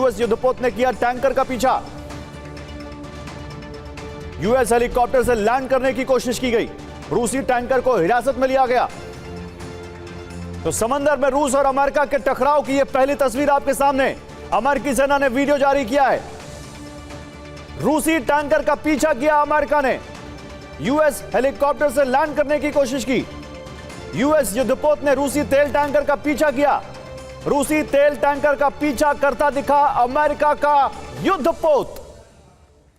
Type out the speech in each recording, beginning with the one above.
US युद्धपोत ने किया टैंकर का पीछा। यूएस हेलीकॉप्टर से लैंड करने की कोशिश की गई, रूसी टैंकर को हिरासत में लिया गया। तो समंदर में रूस और अमेरिका के टकराव की यह पहली तस्वीर आपके सामने। अमेरिकी सेना ने वीडियो जारी किया है। रूसी टैंकर का पीछा किया अमेरिका ने, यूएस हेलीकॉप्टर से लैंड करने की कोशिश की। यूएस युद्धपोत ने रूसी तेल टैंकर का पीछा किया। रूसी तेल टैंकर का पीछा करता दिखा अमेरिका का युद्धपोत।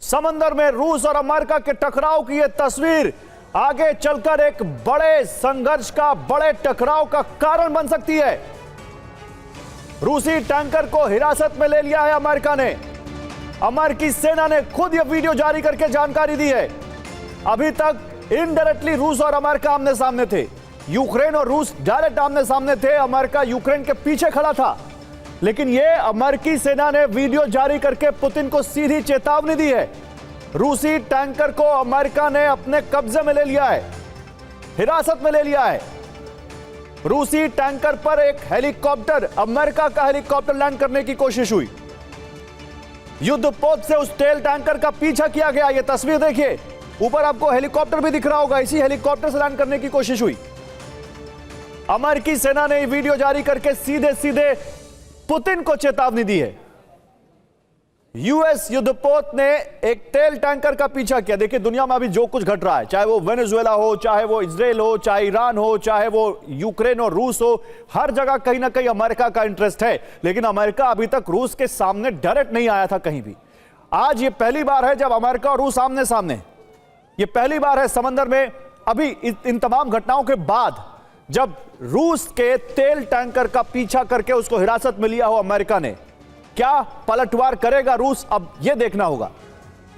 समंदर में रूस और अमेरिका के टकराव की यह तस्वीर आगे चलकर एक बड़े संघर्ष का, बड़े टकराव का कारण बन सकती है। रूसी टैंकर को हिरासत में ले लिया है अमेरिका ने। अमेरिकी सेना ने खुद यह वीडियो जारी करके जानकारी दी है। अभी तक इनडायरेक्टली रूस और अमेरिका आमने सामने थे, यूक्रेन और रूस डायरेक्ट आमने सामने थे। अमेरिका यूक्रेन के पीछे खड़ा था, लेकिन यह अमेरिकी सेना ने वीडियो जारी करके पुतिन को सीधी चेतावनी दी है। रूसी टैंकर को अमेरिका ने अपने कब्जे में ले लिया है, हिरासत में ले लिया है। रूसी टैंकर पर एक हेलीकॉप्टर, अमेरिका का हेलीकॉप्टर लैंड करने की कोशिश हुई। युद्धपोत से उस तेल टैंकर का पीछा किया गया। यह तस्वीर देखिए, ऊपर आपको हेलीकॉप्टर भी दिख रहा होगा। इसी हेलीकॉप्टर से लैंड करने की कोशिश हुई। अमेरिकी सेना ने वीडियो जारी करके सीधे सीधे पुतिन को चेतावनी दी है। यूएस युद्धपोत ने एक तेल टैंकर का पीछा किया। देखिए, दुनिया में अभी जो कुछ घट रहा है, चाहे वो वेनेजुएला हो, चाहे वो इजराइल हो, चाहे ईरान हो, चाहे वो यूक्रेन और रूस हो, हर जगह कहीं ना कहीं अमेरिका का इंटरेस्ट है। लेकिन अमेरिका अभी तक रूस के सामने डायरेक्ट नहीं आया था कहीं भी। आज ये पहली बार है जब अमेरिका और रूस आमने सामने। ये पहली बार है समंदर में, अभी इन तमाम घटनाओं के बाद, जब रूस के तेल टैंकर का पीछा करके उसको हिरासत में लिया हो अमेरिका ने। क्या पलटवार करेगा रूस, अब यह देखना होगा।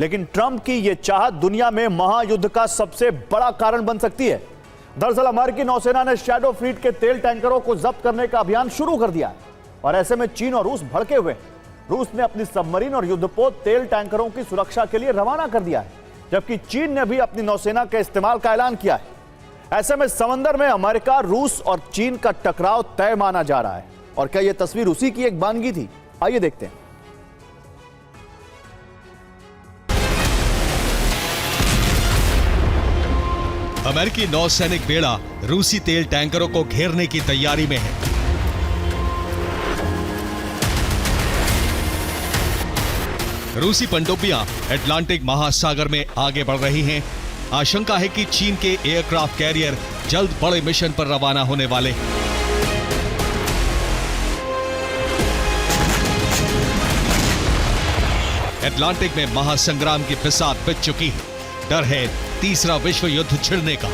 लेकिन ट्रंप की यह चाहत दुनिया में महायुद्ध का सबसे बड़ा कारण बन सकती है। दरअसल अमेरिकी नौसेना ने शैडो फ्लीट के तेल टैंकरों को जब्त करने का अभियान शुरू कर दिया है, और ऐसे में चीन और रूस भड़के हुए हैं। रूस ने अपनी सबमरीन और युद्धपोत तेल टैंकरों की सुरक्षा के लिए रवाना कर दिया है, जबकि चीन ने भी अपनी नौसेना के इस्तेमाल का ऐलान किया है। ऐसे में समंदर में अमेरिका, रूस और चीन का टकराव तय माना जा रहा है। और क्या यह तस्वीर उसी की एक वानगी थी? आइए देखते हैं। अमेरिकी नौसैनिक बेड़ा रूसी तेल टैंकरों को घेरने की तैयारी में है। रूसी पनडुब्बियां अटलांटिक महासागर में आगे बढ़ रही हैं। आशंका है कि चीन के एयरक्राफ्ट कैरियर जल्द बड़े मिशन पर रवाना होने वाले हैं। अटलांटिक में महासंग्राम की फिसाद बिछ चुकी है। डर है तीसरा विश्व युद्ध छिड़ने का,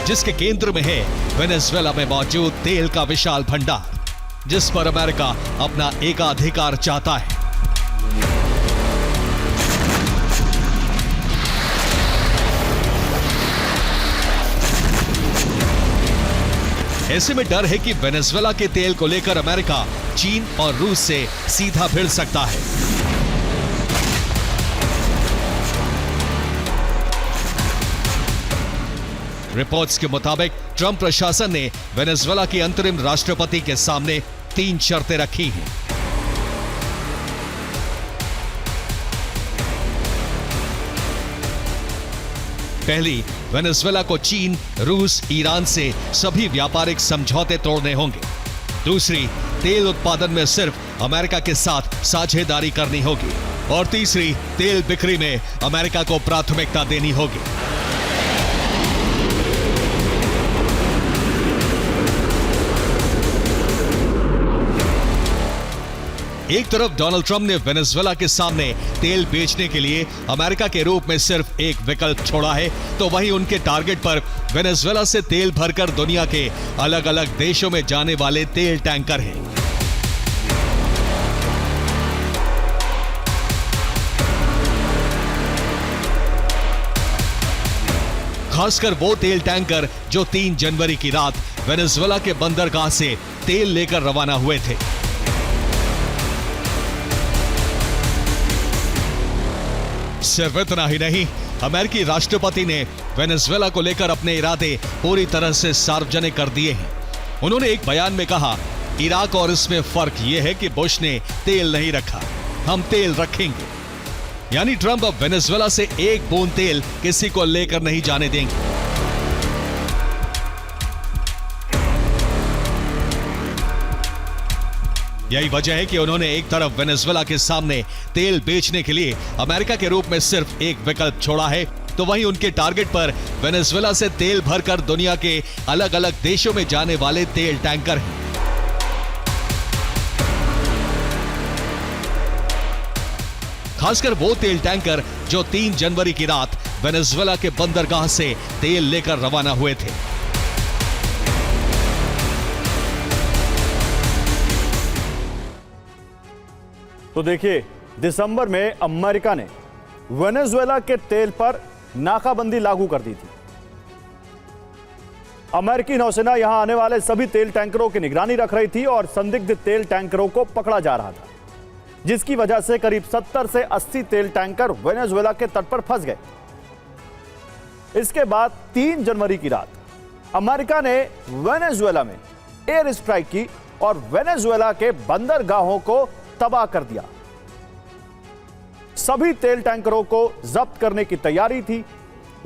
जिसके केंद्र में है वेनेजुएला में मौजूद तेल का विशाल भंडार, जिस पर अमेरिका अपना एकाधिकार चाहता है। ऐसे में डर है कि वेनेजुएला के तेल को लेकर अमेरिका चीन और रूस से सीधा भिड़ सकता है। रिपोर्ट्स के मुताबिक ट्रंप प्रशासन ने वेनेजुएला के अंतरिम राष्ट्रपति के सामने 3 शर्तें रखी हैं। पहली, वेनेजुएला को चीन, रूस, ईरान से सभी व्यापारिक समझौते तोड़ने होंगे। दूसरी, तेल उत्पादन में सिर्फ अमेरिका के साथ साझेदारी करनी होगी। और तीसरी, तेल बिक्री में अमेरिका को प्राथमिकता देनी होगी। एक तरफ डोनाल्ड ट्रंप ने वेनेजुएला के सामने तेल बेचने के लिए अमेरिका के रूप में सिर्फ एक विकल्प छोड़ा है, तो वहीं उनके टारगेट पर वेनेजुएला से तेल भरकर दुनिया के अलग अलग देशों में जाने वाले तेल टैंकर हैं। खासकर वो तेल टैंकर जो 3 जनवरी की रात वेनेजुएला के बंदरगाह से तेल लेकर रवाना हुए थे। सिर्फ इतना ही नहीं, अमेरिकी राष्ट्रपति ने वेनेजुएला को लेकर अपने इरादे पूरी तरह से सार्वजनिक कर दिए हैं। उन्होंने एक बयान में कहा, इराक और इसमें फर्क यह है कि बुश ने तेल नहीं रखा, हम तेल रखेंगे। यानी ट्रंप अब वेनेजुएला से एक बूंद तेल किसी को लेकर नहीं जाने देंगे। यही वजह है कि उन्होंने एक तरफ वेनेजुएला के सामने तेल बेचने के लिए अमेरिका के रूप में सिर्फ एक विकल्प छोड़ा है, तो वहीं उनके टारगेट पर वेनेजुएला से तेल भरकर दुनिया के अलग अलग देशों में जाने वाले तेल टैंकर हैं। खासकर वो तेल टैंकर जो 3 जनवरी की रात वेनेजुएला के बंदरगाह से तेल लेकर रवाना हुए थे। तो देखिए, दिसंबर में अमेरिका ने वेनेजुएला के तेल पर नाकाबंदी लागू कर दी थी। अमेरिकी नौसेना यहां आने वाले सभी तेल टैंकरों की निगरानी रख रही थी और संदिग्ध तेल टैंकरों को पकड़ा जा रहा था, जिसकी वजह से करीब 70 से 80 तेल टैंकर वेनेजुएला के तट पर फंस गए। इसके बाद 3 जनवरी की रात अमेरिका ने वेनेजुएला में एयर स्ट्राइक की और वेनेजुएला के बंदरगाहों को तबाह कर दिया। सभी तेल टैंकरों को जब्त करने की तैयारी थी,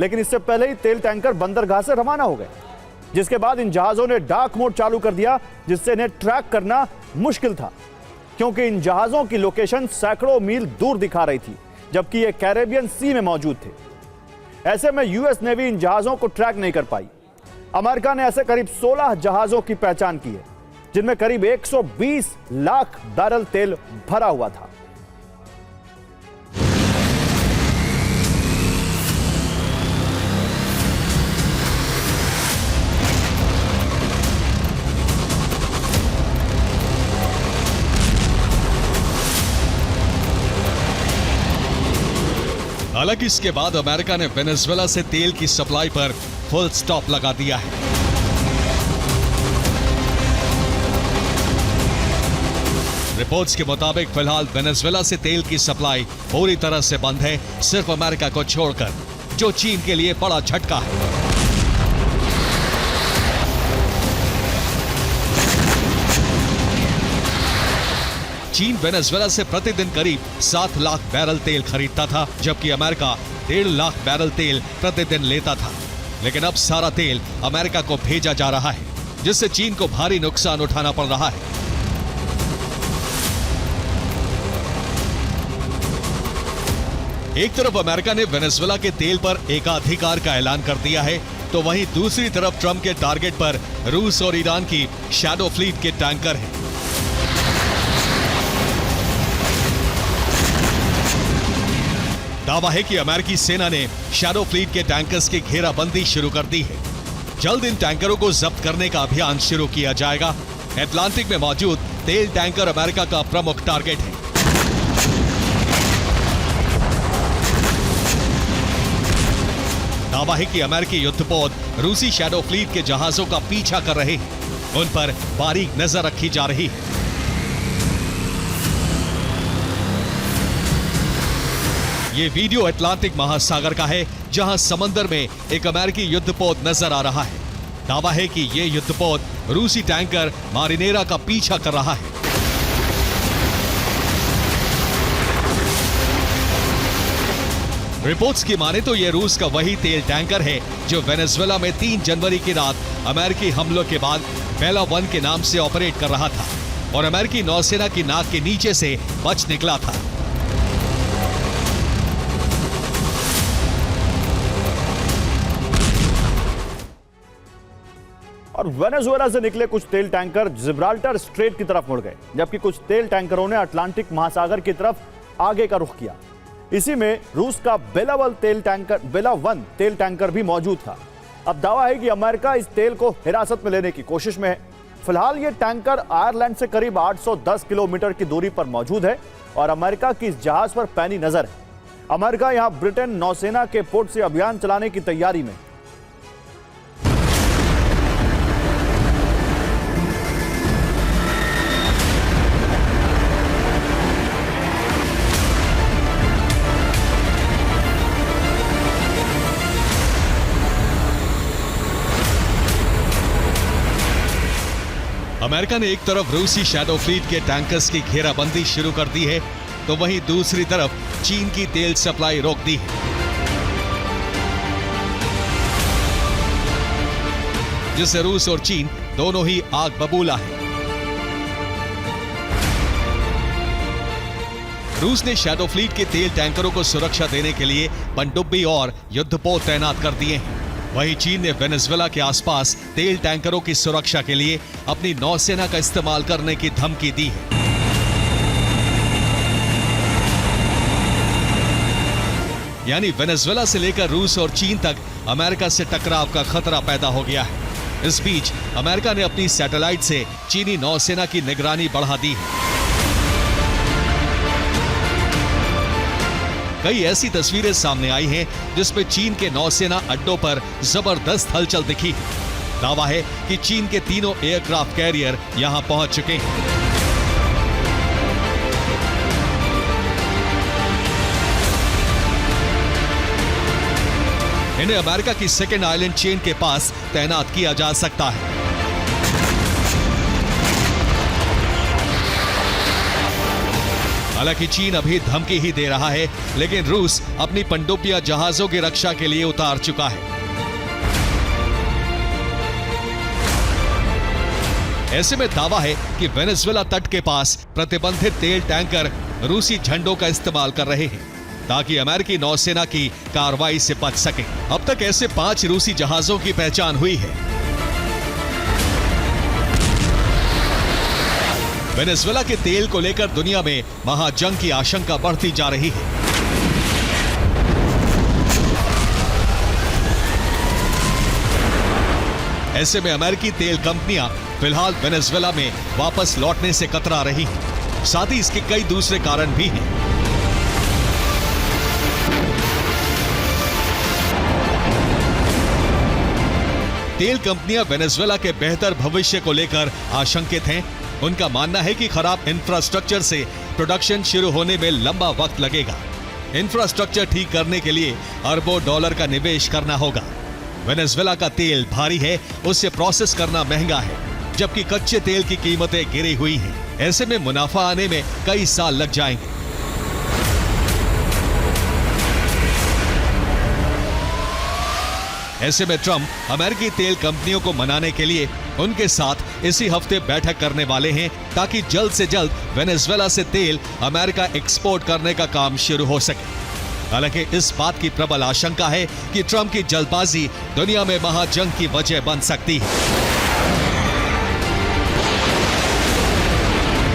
लेकिन इससे पहले ही तेल टैंकर बंदरगाह से रवाना हो गए, जिसके बाद इन जहाजों ने डार्क मोड चालू कर दिया, जिससे इन्हें ट्रैक करना मुश्किल था, क्योंकि इन जहाजों की लोकेशन सैकड़ों मील दूर दिखा रही थी, जबकि ये कैरेबियन सी में मौजूद थे। ऐसे में यूएस नेवी इन जहाजों को ट्रैक नहीं कर पाई। अमेरिका ने ऐसे करीब 16 जहाजों की पहचान की है, जिनमें करीब 120 लाख बैरल तेल भरा हुआ था। हालांकि इसके बाद अमेरिका ने वेनेजुएला से तेल की सप्लाई पर फुल स्टॉप लगा दिया है। रिपोर्ट्स के मुताबिक फिलहाल वेनेजुएला से तेल की सप्लाई पूरी तरह से बंद है, सिर्फ अमेरिका को छोड़कर, जो चीन के लिए बड़ा झटका है। चीन वेनेजुएला से प्रतिदिन करीब 7 लाख बैरल तेल खरीदता था, जबकि अमेरिका 1.5 लाख बैरल तेल प्रतिदिन लेता था। लेकिन अब सारा तेल अमेरिका को भेजा जा रहा है, जिससे चीन को भारी नुकसान उठाना पड़ रहा है। एक तरफ अमेरिका ने वेनेजुएला के तेल पर एकाधिकार का ऐलान कर दिया है, तो वहीं दूसरी तरफ ट्रंप के टारगेट पर रूस और ईरान की शैडो फ्लीट के टैंकर हैं। दावा है कि अमेरिकी सेना ने शैडो फ्लीट के टैंकर्स की घेराबंदी शुरू कर दी है। जल्द इन टैंकरों को जब्त करने का अभियान शुरू किया जाएगा। अटलांटिक में मौजूद तेल टैंकर अमेरिका का प्रमुख टारगेट है। दावा है कि अमेरिकी युद्धपोत रूसी शैडो फ्लीट के जहाजों का पीछा कर रहे हैं, उन पर बारीक नजर रखी जा रही है। ये वीडियो अटलांटिक महासागर का है, जहां समंदर में एक अमेरिकी युद्धपोत नजर आ रहा है। दावा है कि ये युद्धपोत रूसी टैंकर मारिनेरा का पीछा कर रहा है। रिपोर्ट्स की माने तो यह रूस का वही तेल टैंकर है जो वेनेजुएला में 3 जनवरी की रात अमेरिकी हमलों के बाद बेला 1 के नाम से ऑपरेट कर रहा था और अमेरिकी नौसेना की नाक के नीचे से बच निकला था। और वेनेजुएला से निकले कुछ तेल टैंकर जिब्राल्टर स्ट्रेट की तरफ मुड़ गए, जबकि कुछ तेल टैंकरों ने अटलांटिक महासागर की तरफ आगे का रुख किया। इसी में रूस का बेला 1 तेल टैंकर भी मौजूद था। अब दावा है कि अमेरिका इस तेल को हिरासत में लेने की कोशिश में है। फिलहाल ये टैंकर आयरलैंड से करीब 810 किलोमीटर की दूरी पर मौजूद है और अमेरिका की इस जहाज पर पैनी नजर है। अमेरिका यहां ब्रिटेन नौसेना के पोर्ट से अभियान चलाने की तैयारी में। अमेरिका ने एक तरफ रूसी शैडो फ्लीट के टैंकर्स की घेराबंदी शुरू कर दी है, तो वहीं दूसरी तरफ चीन की तेल सप्लाई रोक दी है, जिससे रूस और चीन दोनों ही आग बबूला है। रूस ने शैडो फ्लीट के तेल टैंकरों को सुरक्षा देने के लिए पनडुब्बी और युद्धपोत तैनात कर दिए हैं। वहीं चीन ने वेनेजुएला के आसपास तेल टैंकरों की सुरक्षा के लिए अपनी नौसेना का इस्तेमाल करने की धमकी दी है। यानी वेनेजुएला से लेकर रूस और चीन तक अमेरिका से टकराव का खतरा पैदा हो गया है। इस बीच अमेरिका ने अपनी सैटेलाइट से चीनी नौसेना की निगरानी बढ़ा दी है। कई ऐसी तस्वीरें सामने आई हैं जिसमें चीन के नौसेना अड्डों पर जबरदस्त हलचल दिखी है। दावा है कि चीन के तीनों एयरक्राफ्ट कैरियर यहां पहुंच चुके हैं। इन्हें अमेरिका की सेकेंड आइलैंड चेन के पास तैनात किया जा सकता है। हालांकि चीन अभी धमकी ही दे रहा है, लेकिन रूस अपनी पनडुब्बियां जहाजों की रक्षा के लिए उतार चुका है। ऐसे में दावा है कि वेनेजुएला तट के पास प्रतिबंधित तेल टैंकर रूसी झंडों का इस्तेमाल कर रहे हैं ताकि अमेरिकी नौसेना की कार्रवाई से बच सके। अब तक ऐसे 5 रूसी जहाजों की पहचान हुई है। वेनेजुएला के तेल को लेकर दुनिया में महाजंग की आशंका बढ़ती जा रही है। ऐसे में अमेरिकी तेल कंपनियां फिलहाल वेनेजुएला में वापस लौटने से कतरा रही हैं। साथ ही इसके कई दूसरे कारण भी हैं। तेल कंपनियां वेनेजुएला के बेहतर भविष्य को लेकर आशंकित हैं। उनका मानना है कि खराब इंफ्रास्ट्रक्चर से प्रोडक्शन शुरू होने में लंबा वक्त लगेगा। इंफ्रास्ट्रक्चर ठीक करने के लिए अरबों डॉलर का निवेश करना होगा। वेनेजुएला का तेल भारी है, उससे प्रोसेस करना महंगा है, जबकि कच्चे तेल की कीमतें गिरी हुई हैं। ऐसे में मुनाफा आने में कई साल लग जाएंगे। ऐसे में ट्रंप अमेरिकी तेल कंपनियों को मनाने के लिए उनके साथ इसी हफ्ते बैठक करने वाले हैं ताकि जल्द से जल्द वेनेजुएला से तेल अमेरिका एक्सपोर्ट करने का काम शुरू हो सके। हालांकि इस बात की प्रबल आशंका है कि ट्रंप की जल्दबाजी दुनिया में महाजंग की वजह बन सकती है।